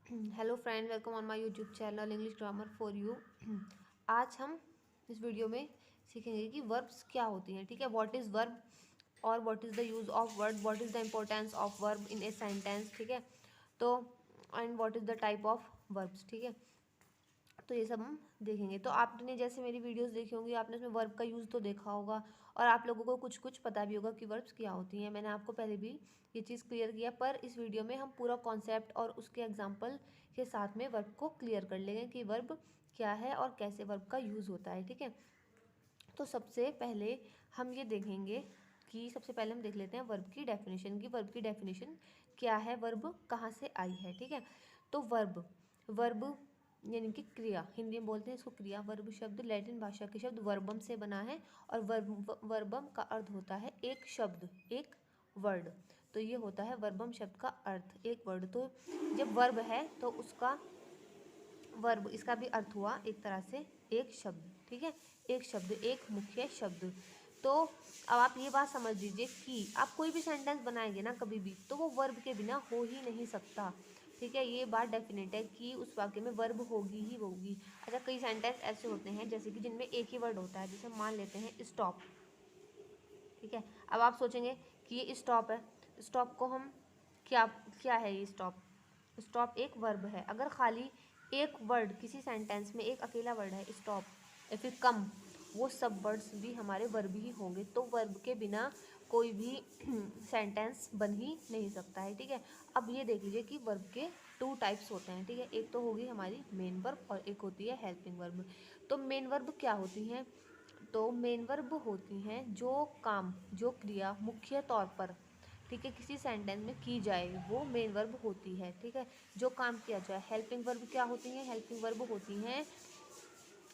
Hello friend, welcome on my YouTube channel English grammar for you. आज हम इस video में सीखेंगे कि वर्ब्स क्या होती हैं। ठीक है, व्हाट इज़ वर्ब और what is the use of verb, what is the importance of verb in a sentence. ठीक है, तो and what is the type of verbs. ठीक है, तो ये सब हम देखेंगे। तो आपने जैसे मेरी वीडियोस देखी होंगी, आपने उसमें वर्ब का यूज़ तो देखा होगा और आप लोगों को कुछ कुछ पता भी होगा कि वर्ब्स क्या होती हैं। मैंने आपको पहले भी ये चीज़ क्लियर किया, पर इस वीडियो में हम पूरा कॉन्सेप्ट और उसके एग्जाम्पल के साथ में वर्ब को क्लियर कर लेंगे कि वर्ब क्या है और कैसे वर्ब का यूज़ होता है। ठीक है, तो सबसे पहले हम ये देखेंगे कि सबसे पहले हम देख लेते हैं वर्ब की डेफिनेशन की वर्ब की डेफिनेशन क्या है, वर्ब कहाँ से आई है। ठीक है, तो वर्ब वर्ब यानी कि क्रिया, हिंदी में बोलते हैं इसको क्रिया। वर्ब शब्द लैटिन भाषा के शब्द वर्बम से बना है और वर्बम का अर्थ होता है एक शब्द, एक वर्ड। तो ये होता है वर्बम शब्द का अर्थ, एक वर्ड। तो जब वर्ब है तो उसका वर्ब, इसका भी अर्थ हुआ एक तरह से एक शब्द। ठीक है, एक शब्द, एक मुख्य शब्द। तो अब आप ये बात समझ लीजिए कि आप कोई भी सेंटेंस बनाएंगे ना कभी भी, तो वो वर्ब के बिना हो ही नहीं सकता। ठीक है, ये बात डेफिनेट है कि उस वाक्य में वर्ब होगी ही होगी। अच्छा, कई सेंटेंस ऐसे होते हैं जैसे कि जिनमें एक ही वर्ड होता है, जैसे मान लेते हैं स्टॉप। ठीक है, अब आप सोचेंगे कि ये स्टॉप है, स्टॉप को हम क्या क्या है ये स्टॉप? स्टॉप एक वर्ब है। अगर खाली एक वर्ड किसी सेंटेंस में, एक अकेला वर्ड है स्टॉप या फिर कम, वो सब वर्ड्स भी हमारे वर्ब ही होंगे। तो वर्ब के बिना कोई भी सेंटेंस बन ही नहीं सकता है। ठीक है, अब ये देख लीजिए कि वर्ब के टू टाइप्स होते हैं। ठीक है, एक तो होगी हमारी मेन वर्ब और एक होती है हेल्पिंग वर्ब। तो मेन वर्ब क्या होती हैं? तो मेन वर्ब होती हैं जो काम, जो क्रिया मुख्य तौर पर, ठीक है, किसी सेंटेंस में की जाए, वो मेन वर्ब होती है। ठीक है, जो काम किया जाए। हेल्पिंग वर्ब क्या होती हैं? हेल्पिंग वर्ब होती हैं,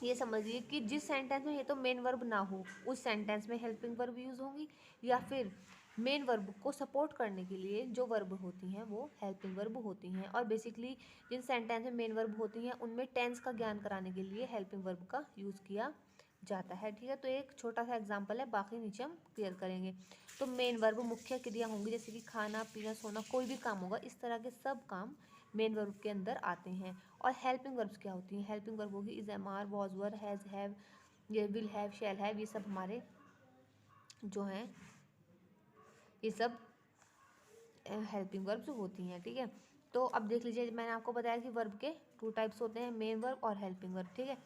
ये समझिए कि जिस सेंटेंस में ये तो मेन वर्ब ना हो, उस सेंटेंस में हेल्पिंग वर्ब यूज़ होंगी, या फिर मेन वर्ब को सपोर्ट करने के लिए जो वर्ब होती हैं वो हेल्पिंग वर्ब होती हैं। और बेसिकली जिन सेंटेंस में मेन वर्ब होती हैं उनमें टेंस का ज्ञान कराने के लिए हेल्पिंग वर्ब का यूज़ किया जाता है। ठीक है, तो एक छोटा सा एग्जांपल है, बाकी नीचे हम क्लियर करेंगे। तो मेन वर्ब मुख्य क्रिया होंगी, जैसे कि खाना पीना सोना, कोई भी काम होगा, इस तरह के सब काम मेन वर्ब के अंदर आते हैं। और हेल्पिंग वर्ब्स क्या होती हैं? हेल्पिंग वर्ब होगी is, am are, was, were, has, have, ये विल हैव, शैल हैव, ये सब हमारे जो हैं, ये सब हेल्पिंग वर्ब्स होती हैं। ठीक है, तो अब देख लीजिए, मैंने आपको बताया कि वर्ब के टू टाइप्स होते हैं, मेन वर्ब और हेल्पिंग वर्ब। ठीक है,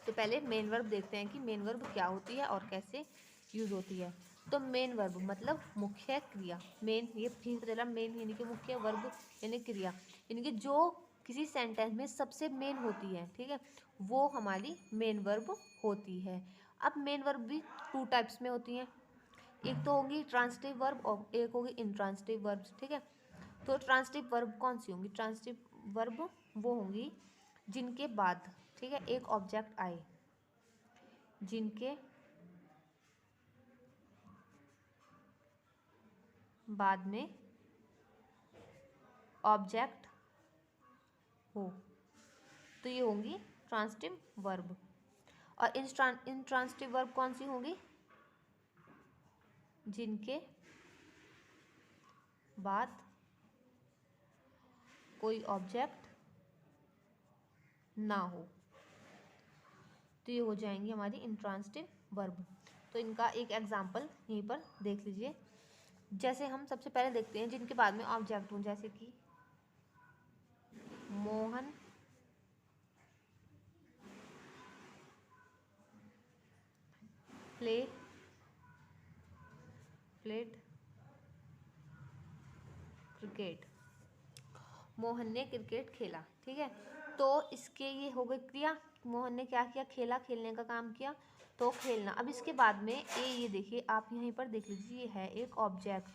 तो पहले मेन वर्ब देखते हैं कि मेन वर्ब क्या होती है और कैसे यूज़ होती है। तो मेन वर्ब मतलब मुख्य क्रिया। मेन, ये ठीक से चला, मेन यानी कि मुख्य, वर्ब यानी क्रिया, यानी कि जो किसी सेंटेंस में सबसे मेन होती है। ठीक है, वो हमारी मेन वर्ब होती है। अब मेन वर्ब भी टू टाइप्स में होती हैं, एक तो होगी ट्रांसिटिव वर्ब और एक होगी इंट्रांसिटिव वर्ब्स। ठीक है, तो ट्रांसिटिव वर्ब कौन सी होंगी? ट्रांसिटिव वर्ब वो होंगी जिनके बाद, ठीक है, एक ऑब्जेक्ट आए, जिनके बाद में ऑब्जेक्ट हो, तो ये होंगी ट्रांसिटिव वर्ब। और इंट्रांसिटिव वर्ब कौन सी होंगी? जिनके बाद कोई ऑब्जेक्ट ना हो, तो ये हो जाएंगी हमारी इंट्रांसिटिव वर्ब। तो इनका एक एग्जाम्पल यहीं पर देख लीजिए। जैसे हम सबसे पहले देखते हैं जिनके बाद में ऑब्जेक्ट हों, जैसे कि मोहन प्लेड क्रिकेट, मोहन ने क्रिकेट खेला। ठीक है, तो इसके ये हो गई क्रिया, मोहन ने क्या किया? खेला, खेलने का काम किया, तो खेलना। अब इसके बाद में ये देखिए, आप यहीं पर देख लीजिए, ये है एक ऑब्जेक्ट,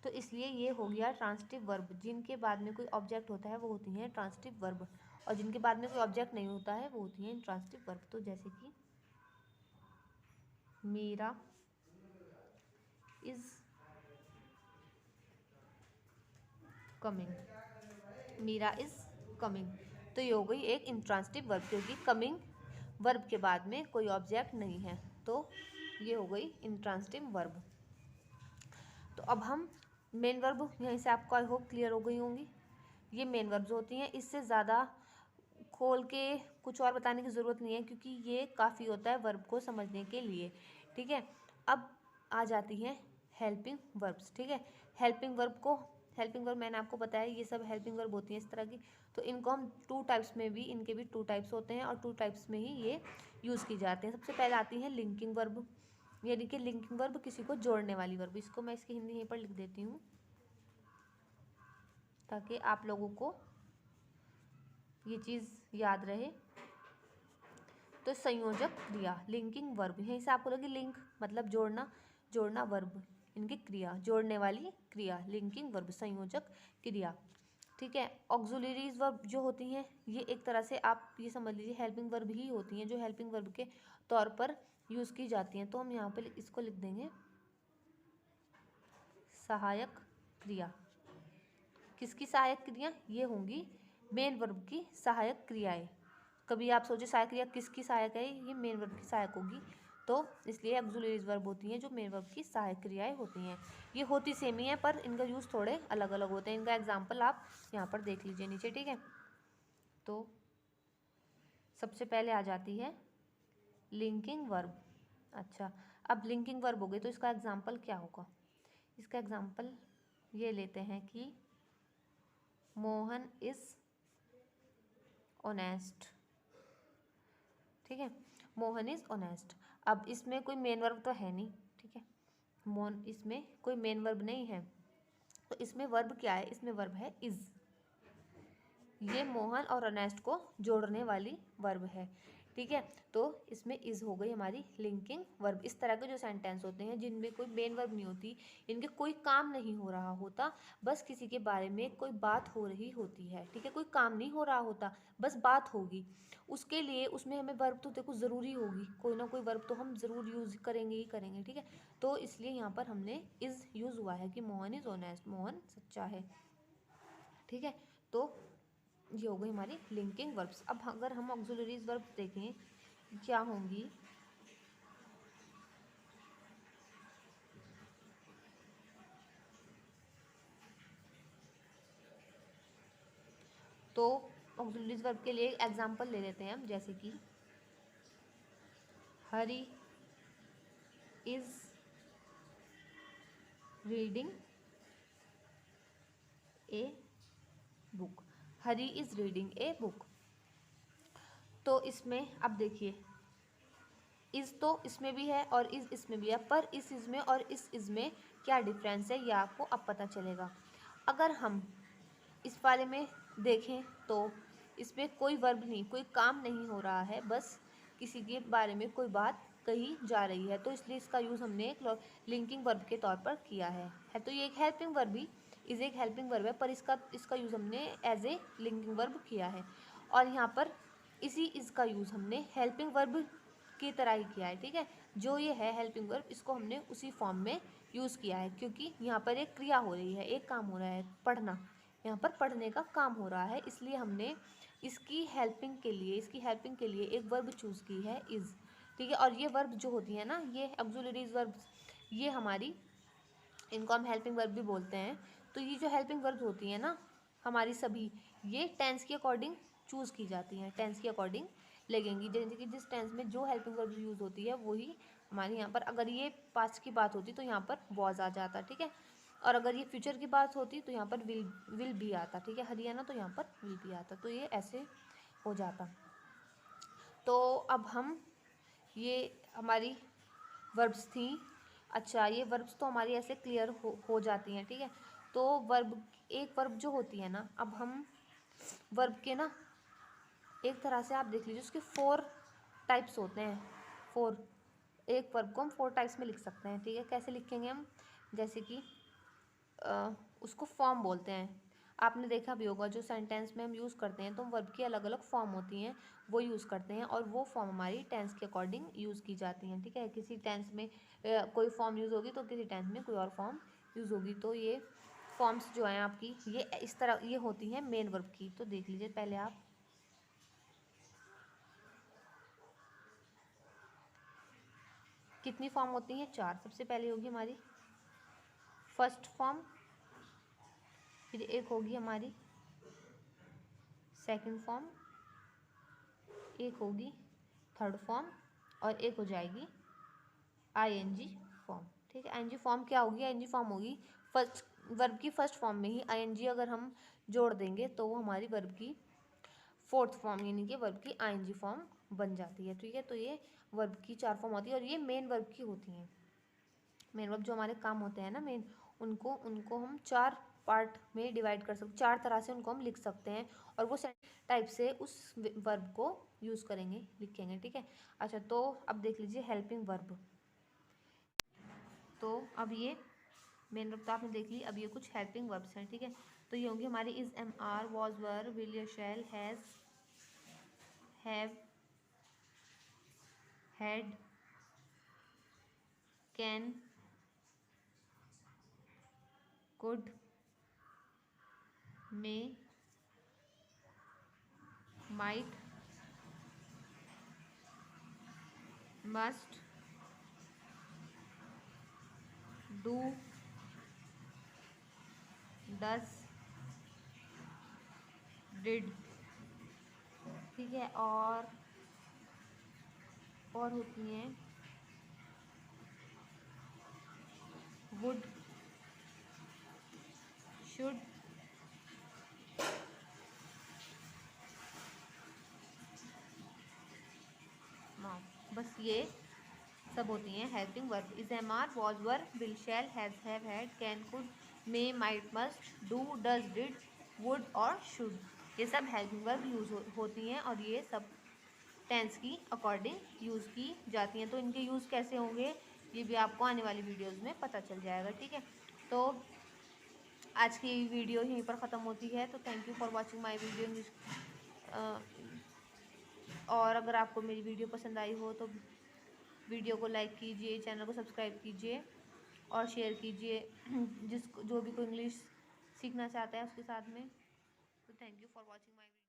तो इसलिए ये हो गया ट्रांसिटिव वर्ब। जिनके बाद में कोई ऑब्जेक्ट होता है वो होती हैं ट्रांसिटिव वर्ब, और जिनके बाद में कोई ऑब्जेक्ट नहीं होता है वो होती हैं इंट्रांसिटिव वर्ब। तो जैसे कि Meera is coming, Meera is coming, तो ये हो गई एक इंट्रांसिटिव वर्ब, क्योंकि कमिंग वर्ब के बाद में कोई ऑब्जेक्ट नहीं है, तो ये हो गई इंट्रांसिटिव वर्ब। तो अब हम मेन वर्ब, यहीं से आपको आई होप क्लियर हो गई होंगी। ये मेन वर्ब्स होती हैं। इससे ज़्यादा खोल के कुछ और बताने की ज़रूरत नहीं है, क्योंकि ये काफ़ी होता है वर्ब को समझने के लिए, ठीक है। अब आ जाती हैं हेल्पिंग वर्ब्स, ठीक है। हेल्पिंग वर्ब मैंने आपको बताया, ये सब हेल्पिंग वर्ब होती हैं इस तरह की। तो इनको हम टू टाइप्स में भी, इनके भी टू टाइप्स होते हैं और टू टाइप्स में ही ये यूज़ की जाते हैं। सबसे पहले आती है लिंकिंग वर्ब, यानी कि लिंकिंग वर्ब किसी को जोड़ने वाली वर्ब। इसको मैं इसकी हिंदी यहीं पर लिख देती हूँ ताकि आप लोगों को ये चीज़ याद रहे। तो संयोजक क्रिया, लिंकिंग वर्ब, यहीं से आपको लगे लिंक मतलब जोड़ना, जोड़ना वर्ब, इनकी क्रिया, जोड़ने वाली क्रिया, लिंकिंग वर्ब, संयोजक क्रिया, ठीक है। ऑक्सिलरीज वर्ब जो होती हैं ये एक तरह से आप ये समझ लीजिए हेल्पिंग वर्ब ही होती हैं, जो हेल्पिंग वर्ब के तौर पर यूज़ की जाती हैं। तो हम यहाँ पे इसको लिख देंगे सहायक क्रिया। किसकी सहायक क्रिया? ये होंगी मेन वर्ब की सहायक क्रियाएं। कभी आप सोचे सहायक क्रिया किसकी सहायक है, ये मेन वर्ब की सहायक होगी, तो इसलिए ऑक्सिलरीज वर्ब होती हैं जो मेन वर्ब की सहायक क्रियाएं होती हैं। ये होती सेम ही है पर इनका यूज़ थोड़े अलग अलग होते हैं। इनका एग्जाम्पल आप यहाँ पर देख लीजिए नीचे, ठीक है। तो सबसे पहले आ जाती है लिंकिंग वर्ब। अच्छा, अब लिंकिंग वर्ब हो गई तो इसका एग्जाम्पल क्या होगा? इसका एग्जाम्पल ये लेते हैं कि मोहन इज ऑनेस्ट, ठीक है। Mohan is honest. अब इसमें कोई मेन वर्ब तो है नहीं, ठीक है। मोहन, इसमें कोई मेन वर्ब नहीं है, तो इसमें वर्ब क्या है? इसमें वर्ब है इज। ये मोहन और ऑनेस्ट को जोड़ने वाली वर्ब है, ठीक है। तो इसमें इज हो गई हमारी लिंकिंग वर्ब। इस तरह के जो सेंटेंस होते हैं जिनमें कोई मेन वर्ब नहीं होती, इनके कोई काम नहीं हो रहा होता, बस किसी के बारे में कोई बात हो रही होती है, ठीक है। कोई काम नहीं हो रहा होता, बस बात होगी, उसके लिए उसमें हमें वर्ब तो देखो ज़रूरी होगी, कोई ना कोई वर्ब तो हम ज़रूर यूज़ करेंगे ही करेंगे, ठीक है। तो इसलिए यहाँ पर हमने इज़ यूज़ हुआ है कि मोहन इज़ ऑनेस्ट, मोहन सच्चा है, ठीक है। तो ये हो गई हमारी लिंकिंग वर्ब्स। अब अगर हम ऑक्सिलरीज वर्ब देखें क्या होंगी, तो ऑक्सिलरीज वर्ब के लिए एग्जांपल ले लेते हैं हम, जैसे कि Hari is reading a book, Hari is reading a book. तो इसमें अब देखिए इज़ तो इसमें भी है और इज़ इसमें भी है, पर इस इज़ में और इस इज़ में क्या डिफरेंस है ये आपको अब पता चलेगा। अगर हम इस वाले में देखें तो इसमें कोई वर्ब नहीं, कोई काम नहीं हो रहा है, बस किसी के बारे में कोई बात कही जा रही है, तो इसलिए इसका यूज़ हमने एक लिंकिंग वर्ब के तौर पर किया है। तो ये एक हेल्पिंग वर्ब भी, इज़ एक हेल्पिंग वर्ब है, पर इसका यूज़ हमने एज ए लिंकिंग वर्ब किया है। और यहाँ पर इसी इज़ का यूज़ हमने हेल्पिंग वर्ब की तरह ही किया है, ठीक है। जो ये है हेल्पिंग वर्ब, इसको हमने उसी फॉर्म में यूज़ किया है, क्योंकि यहाँ पर एक क्रिया हो रही है, एक काम हो रहा है, पढ़ना, यहाँ पर पढ़ने का काम हो रहा है, इसलिए हमने इसकी हेल्पिंग के लिए एक वर्ब चूज़ की है इज़, ठीक है। और ये वर्ब जो होती है ना, ये ऑक्सिलरीज वर्ब्स, ये हमारी, इनको हम हेल्पिंग वर्ब भी बोलते हैं। तो ये जो हेल्पिंग वर्ब्स होती हैं ना हमारी सभी, ये टेंस के अकॉर्डिंग चूज़ की जाती हैं, टेंस के अकॉर्डिंग लगेंगी, जैसे कि जिस टेंस में जो हेल्पिंग वर्ब यूज़ होती है वही हमारे यहाँ पर, अगर ये पास्ट की बात होती तो यहाँ पर वॉज आ जाता, ठीक है। और अगर ये फ्यूचर की बात होती तो यहाँ पर विल भी आता, ठीक है। हरियाणा तो यहाँ पर विल भी आता, तो ये ऐसे हो जाता। तो अब हम, ये हमारी वर्ब्स थी। अच्छा, ये वर्ब्स तो हमारी ऐसे क्लियर हो जाती हैं, ठीक है। तो वर्ब, एक वर्ब जो होती है ना, अब हम वर्ब के ना एक तरह से आप देख लीजिए उसके 4 टाइप्स होते हैं, 4, एक वर्ब को हम 4 टाइप्स में लिख सकते हैं, ठीक है। कैसे लिखेंगे हम? जैसे कि उसको फॉर्म बोलते हैं, आपने देखा भी होगा जो सेंटेंस में हम यूज़ करते हैं तो वर्ब की अलग अलग फॉर्म होती हैं, वो यूज़ करते हैं, और वो फॉर्म हमारी टेंस के अकॉर्डिंग यूज़ की जाती हैं, ठीक है। किसी टेंस में कोई फॉर्म यूज़ होगी तो किसी टेंस में कोई और फॉर्म यूज़ होगी। तो ये फॉर्म्स जो हैं आपकी, ये इस तरह ये होती हैं मेन वर्ब की। तो देख लीजिए पहले आप, कितनी फॉर्म होती हैं? 4। सबसे पहले होगी हमारी फर्स्ट फॉर्म, फिर एक होगी हमारी सेकंड फॉर्म, एक होगी थर्ड फॉर्म और एक हो जाएगी आईएनजी फॉर्म। ठीक है, आईएनजी फॉर्म क्या होगी? आईएनजी फॉर्म होगी फर्स्ट वर्ब की फर्स्ट फॉर्म में ही आईएनजी अगर हम जोड़ देंगे तो वो हमारी वर्ब की फोर्थ फॉर्म यानी कि वर्ब की आईएनजी फॉर्म बन जाती है। ठीक है, तो ये वर्ब की 4 फॉर्म होती है और ये मेन वर्ब की होती हैं। मेन वर्ब जो हमारे काम होते हैं ना मेन, उनको हम 4 पार्ट में डिवाइड कर सकते, 4 तरह से उनको हम लिख सकते हैं और वो टाइप से उस वर्ब को यूज़ करेंगे, लिखेंगे। ठीक है, अच्छा तो अब देख लीजिए हेल्पिंग वर्ब। तो अब ये मेन वर्ब तो आपने देख ली, अब ये कुछ हेल्पिंग वर्ब्स हैं। ठीक है, तो ये होंगी हमारी is, am, are, was, were, will, या shall, has, have, had, can, could, may, might, must, do, does, did. ठीक है, और होती हैं वुड, शुड, नाउ। बस ये सब होती हैं helping verb. Is, am, are, was, were, will, shall, has, have, had, can, could, may, might, must, do, does, did, would और शुड, ये सब हेल्पिंग वर्ब यूज होती हैं और ये सब टेंस की अकॉर्डिंग यूज़ की जाती हैं। तो इनके यूज़ कैसे होंगे ये भी आपको आने वाली वीडियोज़ में पता चल जाएगा। ठीक है, तो आज की वीडियो यहीं पर ख़त्म होती है। तो thank you for watching my video. और अगर आपको मेरी वीडियो पसंद आई हो तो वीडियो को लाइक कीजिए, चैनल को सब्सक्राइब कीजिए और शेयर कीजिए जो भी कोई इंग्लिश सीखना चाहता है उसके साथ में। तो thank you for watching my video.